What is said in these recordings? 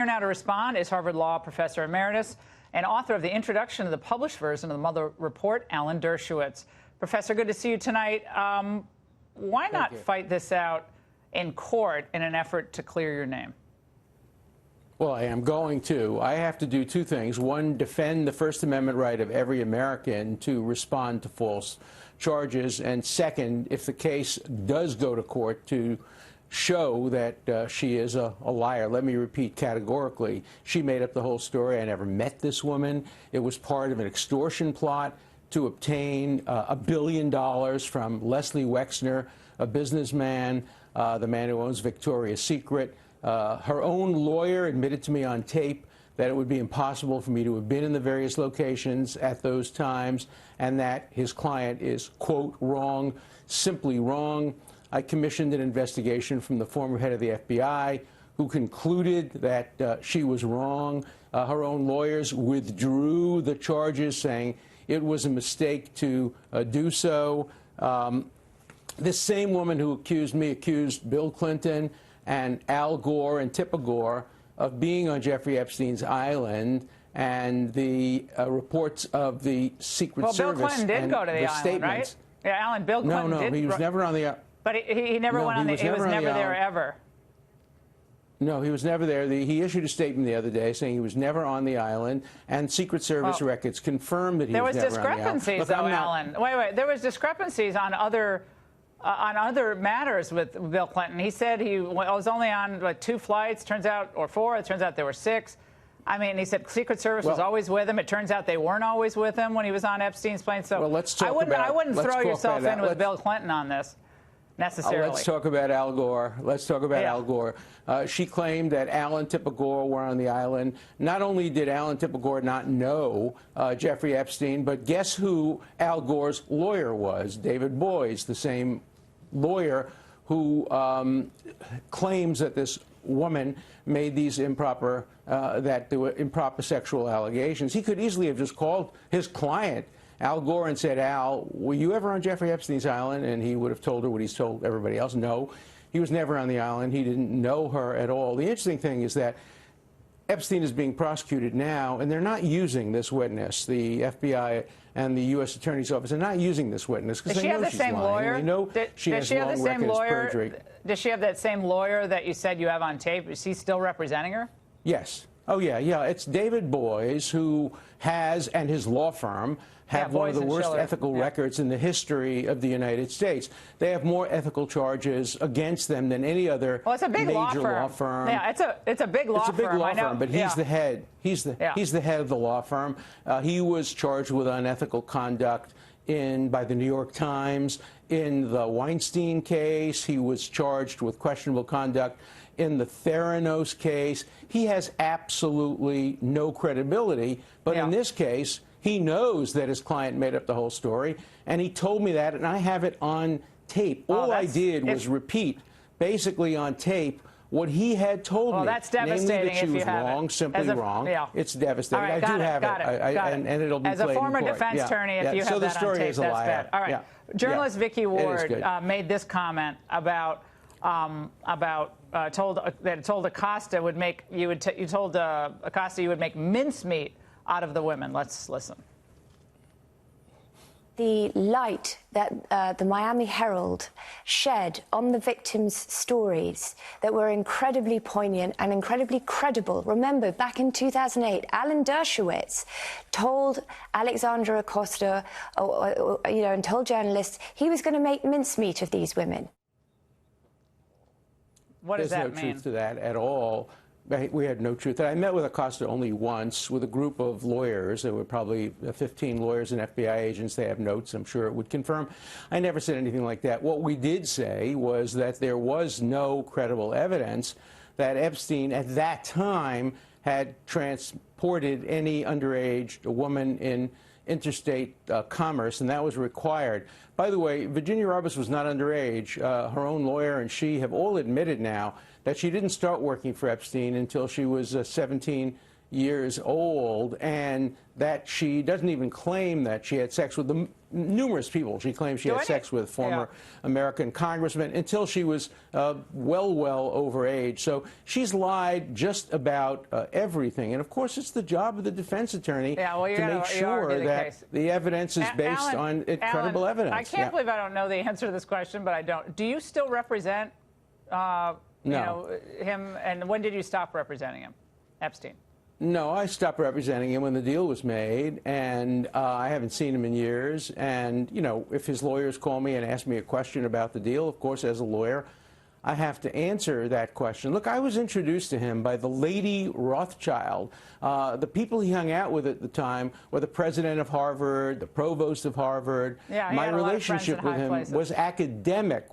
Here now to respond is Harvard Law professor emeritus and author of the introduction to the published version of the Mueller report, Alan Dershowitz. Professor, good to see you tonight. Why not fight this out in court in an effort to clear your name? Well, I am going to. I have to do two things. One, defend the First Amendment right of every American to respond to false charges. And second, if the case does go to court, to show that she is a liar. Let me repeat categorically. She made up the whole story. I never met this woman. It was part of an extortion plot to obtain $1 billion from Leslie Wexner, a businessman, the man who owns Victoria's Secret. Her own lawyer admitted to me on tape that it would be impossible for me to have been in the various locations at those times, and that his client is, quote, wrong, simply wrong. I commissioned an investigation from the former head of the FBI, who concluded that she was wrong. Her own lawyers withdrew the charges, saying it was a mistake to do so. This same woman who accused me accused Bill Clinton and Al Gore and Tipper Gore of being on Jeffrey Epstein's island, and the reports of the Secret Service. Bill Clinton did go to the island, right? Yeah, Alan, Bill Clinton did. No, he was never on the. But he never went on the. He was never there ever. No, he was never there. He issued a statement the other day saying he was never on the island, and Secret Service records confirmed that he was never on the island. There was discrepancies, though, Alan. Wait. There was discrepancies on other matters with Bill Clinton. He said he was only on like 2 flights. Turns out, or 4. It turns out there were 6. I mean, he said Secret Service was always with him. It turns out they weren't always with him when he was on Epstein's plane. So let's talk I wouldn't throw yourself in with Bill Clinton on this. Necessarily. Let's talk about Al Gore. Let's talk about Al Gore. She claimed that Alan Tipper Gore were on the island. Not only did Alan Tipper Gore not know Jeffrey Epstein, but guess who Al Gore's lawyer was? David Boies, the same lawyer who claims that this woman made these improper, that there were improper sexual allegations. He could easily have just called his client, Al Gore, and said, Al, were you ever on Jeffrey Epstein's island? And he would have told her what he's told everybody else. No, he was never on the island. He didn't know her at all. The interesting thing is that Epstein is being prosecuted now, and they're not using this witness. The FBI and the U.S. Attorney's Office are not using this witness because they know she's lying. They know she has long record of perjury. Does she have that same lawyer that you said you have on tape? Is he still representing her? Yes. Oh, yeah. It's David Boies, who has, and his law firm, have one of the worst ethical records in the history of the United States. They have more ethical charges against them than any other major law firm. Yeah, it's a big law firm. It's a big law firm, but he's the head. He's the head of the law firm. He was charged with unethical conduct by the New York Times. In the Weinstein case, he was charged with questionable conduct. In the Theranos case, he has absolutely no credibility. But in this case, he knows that his client made up the whole story, and he told me that, and I have it on tape. All I did was repeat, basically on tape, what he had told me. That's devastating. Namely that she was wrong, simply wrong. It's devastating. Right, I do have it. And it'll be played in court. As a former defense attorney, if you have that on tape, that's bad. All right. Journalist Vicky Ward made this comment about told Acosta would make you told Acosta you would make mincemeat out of the women. Let's listen. The light that the Miami Herald shed on the victims' stories that were incredibly poignant and incredibly credible. Remember, back in 2008, Alan Dershowitz told Alexandra Acosta, and told journalists he was going to make mincemeat of these women. What does that mean? There's no truth to that at all. We had no truth. I met with Acosta only once with a group of lawyers. There were probably 15 lawyers and FBI agents. They have notes. I'm sure it would confirm. I never said anything like that. What we did say was that there was no credible evidence that Epstein at that time had transported any underage woman in interstate commerce, and that was required. By the way, Virginia Roberts was not underage. Her own lawyer and she have all admitted now that she didn't start working for Epstein until she was 17 years old, and that she doesn't even claim that she had sex with numerous people. She claimed she had sex with former American congressmen until she was well over age. So she's lied just about everything. And, of course, it's the job of the defense attorney to make sure that the evidence is based on credible evidence. I can't believe I don't know the answer to this question, but I don't. Do you still represent you know, him? And when did you stop representing him, Epstein? No, I stopped representing him when the deal was made, and I haven't seen him in years. And, you know, if his lawyers call me and ask me a question about the deal, of course, as a lawyer, I have to answer that question. Look, I was introduced to him by the Lady Rothschild. The people he hung out with at the time were the president of Harvard, the provost of Harvard. Yeah, my relationship with him was academic,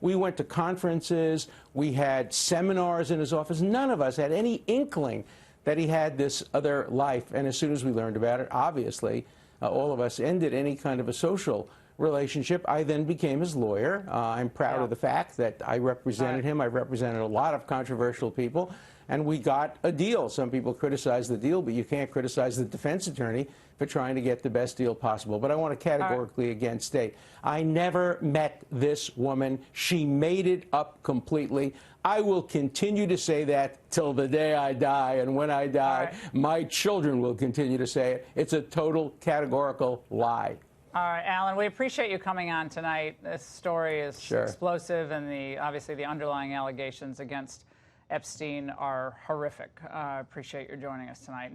We went to conferences. We had seminars in his office. None of us had any inkling that he had this other life. And as soon as we learned about it, obviously, all of us ended any kind of a social relationship. I then became his lawyer. I'm proud of the fact that I represented him. I represented a lot of controversial people, and we got a deal. Some people criticize the deal, but you can't criticize the defense attorney for trying to get the best deal possible. But I want to categorically again state, I never met this woman. She made it up completely. I will continue to say that till the day I die, and when I die, my children will continue to say it. It's a total categorical lie. All right, Alan, we appreciate you coming on tonight. This story is explosive, and obviously the underlying allegations against Epstein are horrific. I appreciate your joining us tonight.